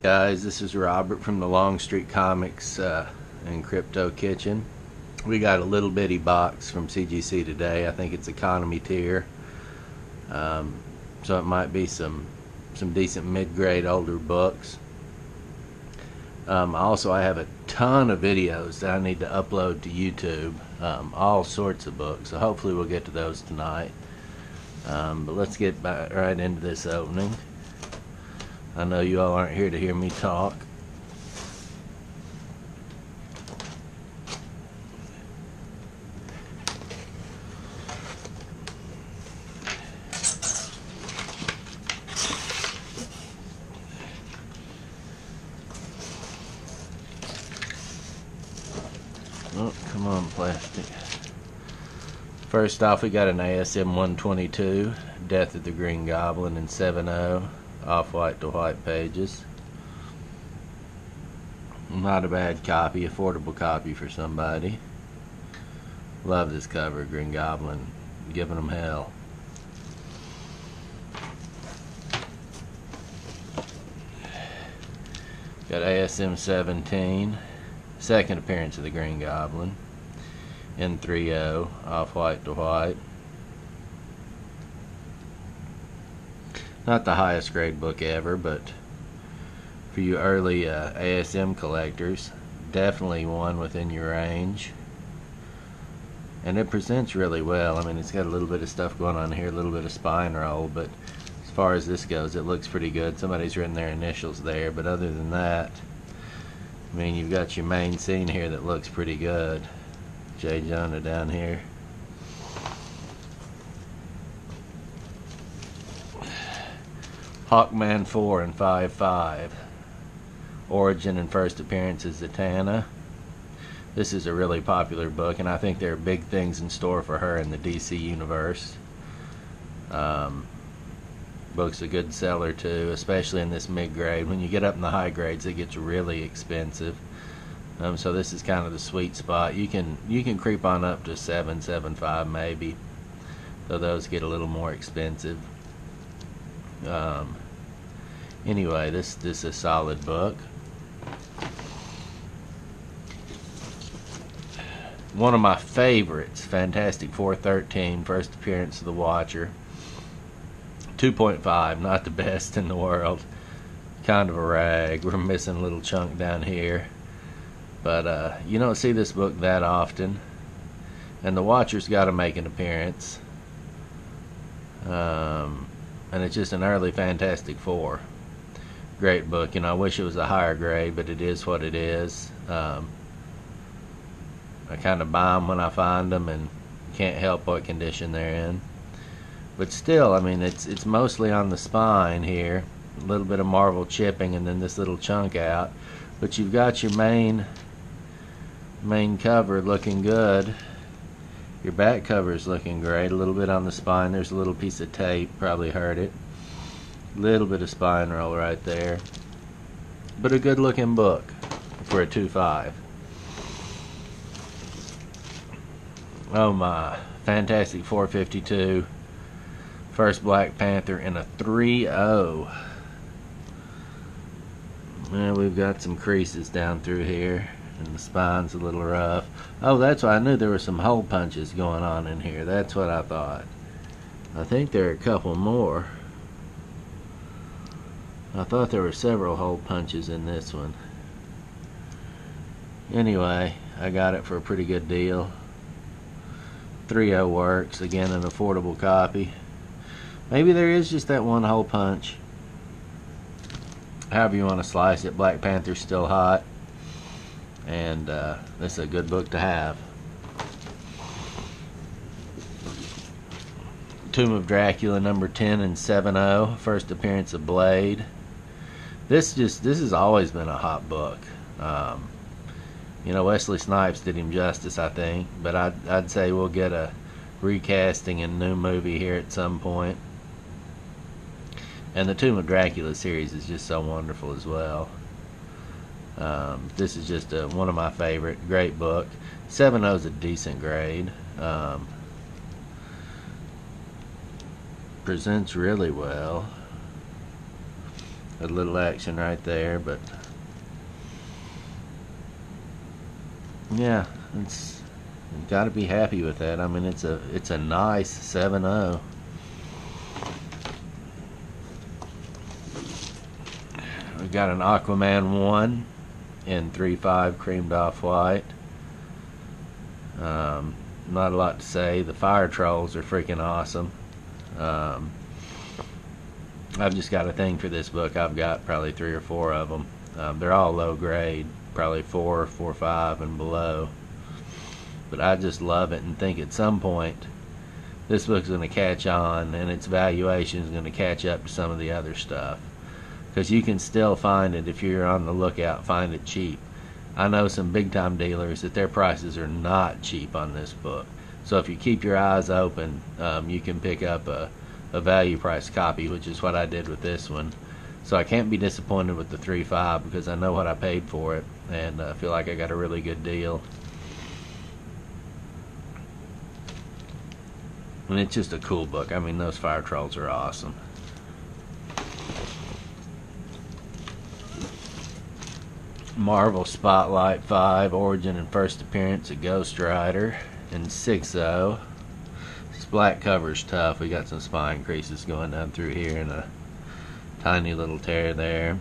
Guys, this is Robert from the Long Street Comics and Crypto Kitchen. We got a little bitty box from CGC today. I think it's economy tier, so it might be some decent mid-grade older books. Also, I have a ton of videos that I need to upload to YouTube, all sorts of books, so hopefully we'll get to those tonight. But let's get right into this opening. I know you all aren't here to hear me talk. Oh, come on, plastic. First off, we got an ASM 122, Death of the Green Goblin in 7/0. Off-white to white pages. Not a bad copy, affordable copy for somebody. Love this cover, Green Goblin giving them hell. Got ASM 17, second appearance of the Green Goblin in 3/0, off-white to white. Not the highest grade book ever, but for you early ASM collectors, definitely one within your range. And it presents really well. I mean, it's got a little bit of stuff going on here, a little bit of spine roll, but as far as this goes, it looks pretty good. Somebody's written their initials there, but other than that, I mean, you've got your main scene here that looks pretty good. J. Jonah down here. Hawkman 4 and 5/5. Origin and first appearance is Zatanna. This is a really popular book, and I think there are big things in store for her in the DC universe. Book's a good seller too, especially in this mid-grade. When you get up in the high grades, it gets really expensive. So this is kind of the sweet spot. You can creep on up to 7, 7.5 maybe, though those get a little more expensive. Anyway, this is a solid book. One of my favorites, Fantastic 413, first appearance of the Watcher. 2.5, not the best in the world. Kind of a rag. We're missing a little chunk down here. But you don't see this book that often. And the Watcher's got to make an appearance. And it's just an early Fantastic Four. Great book. You know, I wish it was a higher grade, but it is what it is. I kind of buy them when I find them and can't help what condition they're in. But still, I mean, it's mostly on the spine here. A little bit of Marvel chipping and then this little chunk out. But you've got your main cover looking good. Your back cover is looking great. A little bit on the spine. There's a little piece of tape. Probably hurt it. Little bit of spine roll right there. But a good looking book for a 2.5. Oh my. Fantastic 452. First Black Panther in a 3/0. Well, we've got some creases down through here. And the spine's a little rough. Oh, that's why I knew there were some hole punches going on in here. That's what I thought. I think there are a couple more. I thought there were several hole punches in this one. Anyway, I got it for a pretty good deal. 3/0 works. Again, an affordable copy. Maybe there is just that one hole punch. However you want to slice it, Black Panther's still hot. And this is a good book to have. Tomb of Dracula number 10 and 7/0, first appearance of Blade. This has always been a hot book. You know, Wesley Snipes did him justice, I think, but I'd say we'll get a recasting and new movie here at some point. And the Tomb of Dracula series is just so wonderful as well. This is just one of my favorite. Great book. 7/0 is a decent grade. Presents really well. a little action right there, but yeah, it's got to be happy with that. I mean, it's a nice 7.0. We got an Aquaman 1 in 3.5 creamed off white. Not a lot to say. The fire trolls are freaking awesome. I've just got a thing for this book. I've got probably 3 or 4 of them. They're all low grade, probably 4, 4.5 and below. But I just love it and think at some point this book's going to catch on and its valuation is going to catch up to some of the other stuff. Because you can still find it if you're on the lookout, find it cheap. I know some big time dealers that their prices are not cheap on this book. So if you keep your eyes open, you can pick up a value price copy, which is what I did with this one. So I can't be disappointed with the 3.5 because I know what I paid for it and I feel like I got a really good deal. And it's just a cool book. I mean, those fire trolls are awesome. Marvel Spotlight 5, origin and first appearance of Ghost Rider in 6.0. This black cover's tough. We got some spine creases going down through here and a tiny little tear there.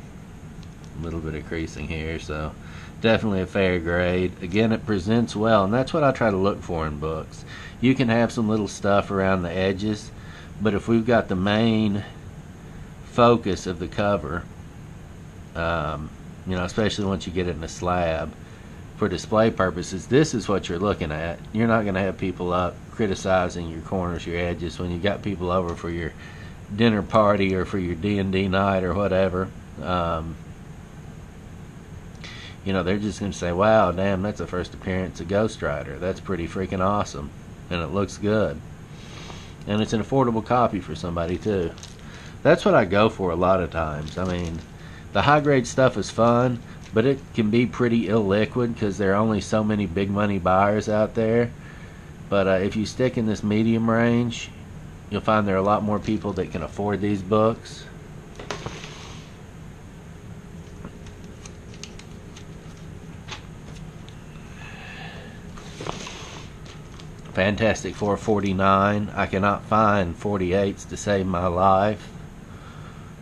A little bit of creasing here, so definitely a fair grade. Again, it presents well, and that's what I try to look for in books. You can have some little stuff around the edges, but if we've got the main focus of the cover, you know, especially once you get it in a slab, for display purposes, this is what you're looking at. You're not going to have people up criticizing your corners, your edges, when you got people over for your dinner party or for your D&D night or whatever. You know, they're just going to say, wow, damn, that's the first appearance of Ghost Rider. That's pretty freaking awesome. And it looks good. And it's an affordable copy for somebody, too. That's what I go for a lot of times. I mean, the high-grade stuff is fun, but it can be pretty illiquid because there are only so many big-money buyers out there. But if you stick in this medium range, you'll find there are a lot more people that can afford these books. Fantastic Four 49. I cannot find 48s to save my life.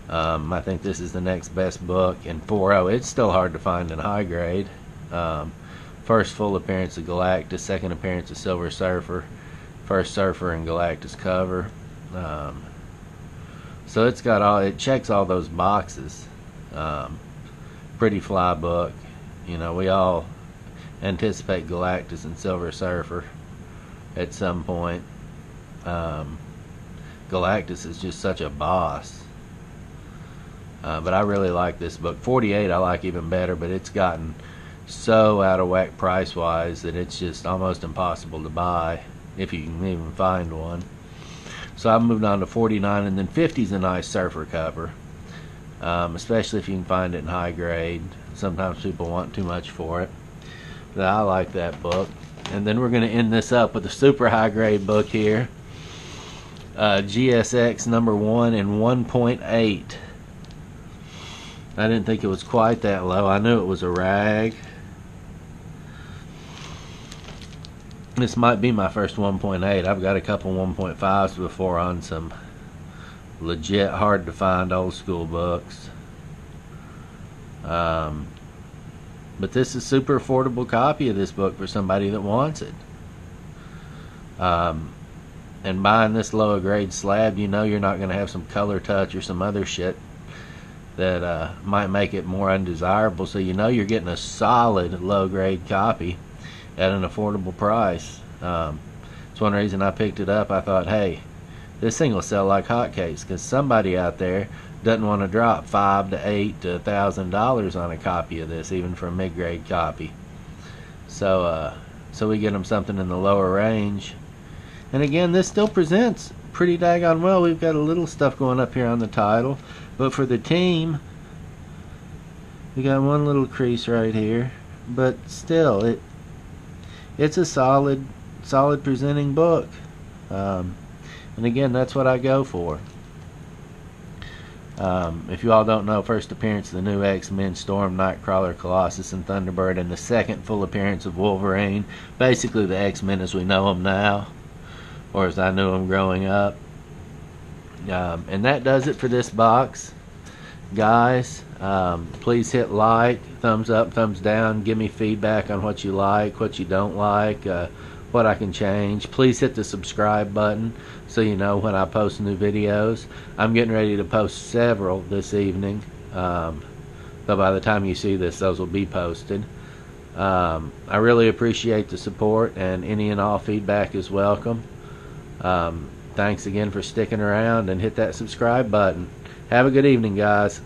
I think this is the next best book in 4.0. It's still hard to find in high grade. First full appearance of Galactus, second appearance of Silver Surfer, first Surfer and Galactus cover. So it's got all, it checks all those boxes. Pretty fly book. You know, we all anticipate Galactus and Silver Surfer at some point. Galactus is just such a boss. But I really like this book. 48 I like even better, but it's gotten so out of whack price wise that it's just almost impossible to buy if you can even find one. So I've moved on to 49, and then 50 is a nice Surfer cover, especially if you can find it in high grade. Sometimes people want too much for it, but I like that book. And then we're going to end this up with a super high grade book here, GSX number 1 in 1.8. I didn't think it was quite that low. I knew it was a rag. This might be my first 1.8. I've got a couple 1.5s before on some legit hard to find old school books. But this is a super affordable copy of this book for somebody that wants it. And buying this lower grade slab, you know you're not going to have some color touch or some other shit that might make it more undesirable, so you know you're getting a solid low grade copy at an affordable price. It's one reason I picked it up. I thought, hey, this thing will sell like hotcakes because somebody out there doesn't want to drop $500 to $800 to $1,000 on a copy of this, even for a mid-grade copy. So we get them something in the lower range. And again, this still presents pretty daggone well. We've got a little stuff going up here on the title, but for the team, we got one little crease right here. But still, it's a solid presenting book. And again, that's what I go for. If you all don't know, first appearance of the new X-Men, Storm, Nightcrawler, Colossus, and Thunderbird, and the second full appearance of Wolverine. Basically the X-Men as we know them now, or as I knew them growing up. And that does it for this box, guys. Please hit like, thumbs up, thumbs down. Give me feedback on what you like, what you don't like, what I can change. Please hit the subscribe button so you know when I post new videos. I'm getting ready to post several this evening, though by the time you see this those will be posted. I really appreciate the support, and any and all feedback is welcome. Thanks again for sticking around, and hit that subscribe button. Have a good evening, guys.